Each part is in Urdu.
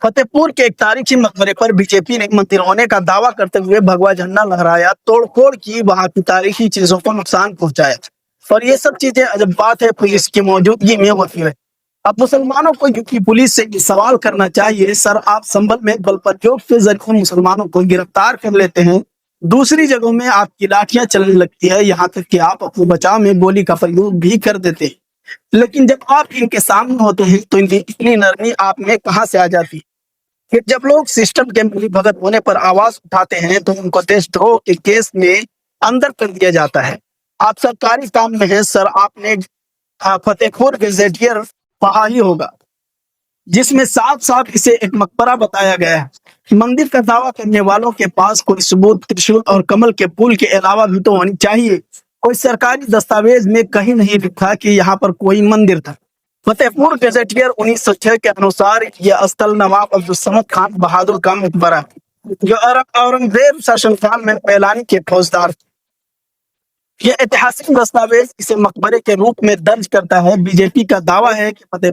فتح پور کے ایک تاریخی مقبرے پر بی جے پی نے منتر ہونے کا دعویٰ کرتے ہوئے بھگوا جھنڈا لہرایا، توڑ پھوڑ کی، وہاں کی تاریخی چیزوں کو نقصان پہنچایا، اور یہ سب چیزیں جب بات ہے پولیس کی موجودگی میں ہوتی ہے۔ اب مسلمانوں کو کی پولیس سے سوال کرنا چاہیے، سر آپ سنبھل میں بل پرجوگ کے ذریعے مسلمانوں کو گرفتار کر لیتے ہیں، دوسری جگہوں میں آپ کی لاٹیاں چلنے لگتی ہے، یہاں تک کہ آپ اپنے بچاؤ میں گولی کا پریوگ بھی کر دیتے ہیں، لیکن جب آپ ان کے سامنے ہوتے ہیں تو ان کی اتنی نرمی آپ میں کہاں سے آ جاتی؟ پھر جب لوگ سسٹم کے ملی بھگت ہونے پر آواز اٹھاتے ہیں تو ان کو دیش دروہ کے کیس میں اندر کر دیا جاتا ہے۔ آپ سرکاری کام میں ہیں سر، آپ نے فتح پور گزیٹئر پڑھا ہی ہوگا، جس میں صاف صاف اسے ایک مقبرہ بتایا گیا ہے۔ مندر کا دعویٰ کرنے والوں کے پاس کوئی ثبوت ترشول اور کمل کے پھول کے علاوہ بھی تو ہونی چاہیے۔ کوئی سرکاری دستاویز میں کہیں نہیں لکھا کہ یہاں پر کوئی مندر تھا۔ فتح پور گزیٹئر 1906 کے انوسار یہ استل نواب عبدالصمد خان بہادر کا مقبرہ ہے، جو اورنگزیب شاشن کال میں پیلانی کے فوجدار تھے۔ یہ ایتہاسک دستاویز اسے مقبرے کے روپ میں درج کرتا ہے۔ بی جے پی کا دعویٰ ہے کہ فتح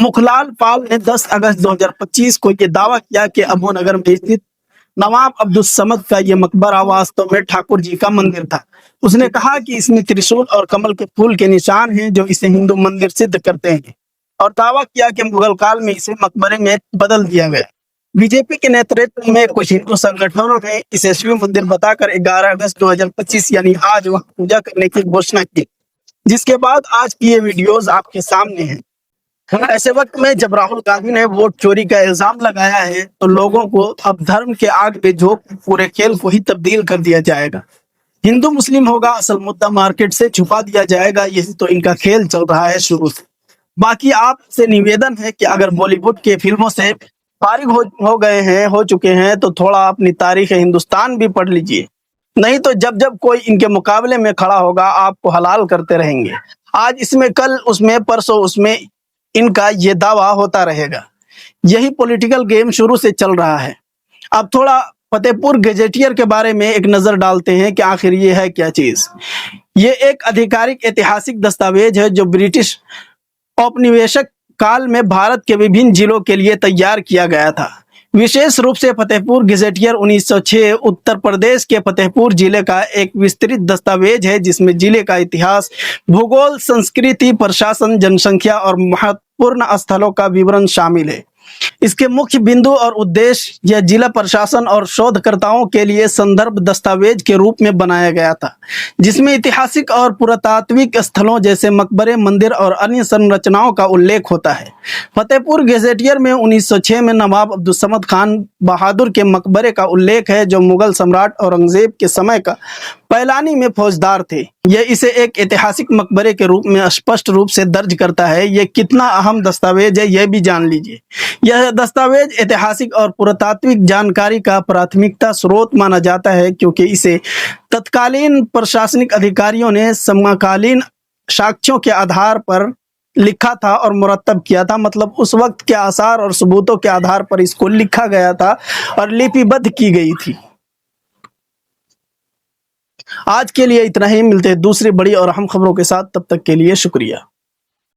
مکھلال پال نے 10 اگست 2025 کو یہ دعویٰ کیا کہ ابو نگر میں استھت نواب عبدالصمد کا یہ مقبرہ واستو میں ٹھاکر جی کا مندر تھا۔ اس نے کہا کہ اس میں ترشول اور کمل کے پھول کے نشان ہیں جو اسے ہندو مندر سدھ کرتے ہیں، اور دعویٰ کیا کہ مغل کال میں اسے مقبرے میں بدل دیا گیا۔ بی جے پی کے نیترتو میں کچھ ہندو سنگٹھنوں نے اسے شیو مندر بتا کر 11 اگست 2025 یعنی آج وہاں پوجا کرنے کی گھوشنا کی، جس کے بعد آج کی یہ ویڈیوز آپ کے سامنے ہیں۔ ایسے وقت میں جب راہل گاندھی نے ووٹ چوری کا الزام لگایا ہے تو لوگوں کو اب دھرم کے آگ پہ جھونک پورے کھیل کو ہی تبدیل کر دیا جائے گا۔ ہندو مسلم ہوگا، اصل مدعا مارکیٹ سے چھپا دیا جائے گا، یہی تو ان کا کھیل چل رہا ہے شروع سے۔ باقی آپ سے نویدن ہے کہ اگر بالی ووڈ کے فلموں سے فارغ ہو چکے ہیں تو تھوڑا اپنی تاریخ ہندوستان بھی پڑھ لیجئے، نہیں تو جب جب کوئی ان کے مقابلے میں کھڑا ہوگا آپ کو حلال کرتے رہیں گے، آج اس میں، کل اس میں، پرسوں اس میں، ان کا یہ دعویٰ ہوتا رہے گا۔ یہی پولیٹیکل گیم شروع سے چل رہا ہے۔ اب تھوڑا فتح پور گزیٹئر کے بارے میں ایک نظر ڈالتے ہیں کہ آخر یہ ہے کیا چیز۔ یہ ایک آدھیکارک ایتہاسک دستاویز ہے جو برٹش اوپنیویشک کال میں بھارت کے وبھن ضلعوں کے لیے تیار کیا گیا تھا۔ وشیش روپ سے فتح پور گزیٹئر 1906 اتر پردیش کے فتح پور ضلع کا ایک وسترت دستاویز ہے، جس میں ضلع کا اتہاس، بھوگول، سنسکرتی، پرشاسن، جن سنکھیا اور مہتوپورن استھلوں کا وورن شامل ہے۔ اس کے مکھیہ بندو اور ادیش یہ ضلع پرشاسن اور شودھ کرتاؤں کے لیے سندربھ دستاویز کے روپ میں بنایا گیا تھا، جس میں اتہاسک اور پراتتوک استھلوں جیسے مقبرے، مندر اور انیہ سنرچناؤں کا الیکھ ہوتا ہے۔ فتح پور گزیٹئر میں 1906 میں نواب عبدالصمد خان بہادر کے مقبرے کا الیکھ ہے، جو مغل سمراٹ اورنگزیب کے سمے کا پیلانی میں فوجدار تھے۔ یہ اسے ایک ایتہاسک مقبرے کے روپ میں اسپشٹ روپ سے درج کرتا ہے۔ یہ کتنا اہم دستاویز ہے یہ بھی جان لیجئے۔ یہ دستاویز ایتہاسک اور پراتتوک جانکاری کا پراتھمکتا سروت مانا جاتا ہے، کیونکہ اسے تتکالین پرشاسنک ادھیکاریوں نے سمکالین ساکھیوں کے آدھار پر لکھا تھا اور مرتب کیا تھا، مطلب اس وقت کے آثار اور ثبوتوں کے آدھار پر اس کو لکھا گیا تھا اور لپی بدھ کی گئی تھی۔ آج کے لیے اتنا ہی، ملتے ہیں دوسری بڑی اور اہم خبروں کے ساتھ، تب تک کے لیے شکریہ۔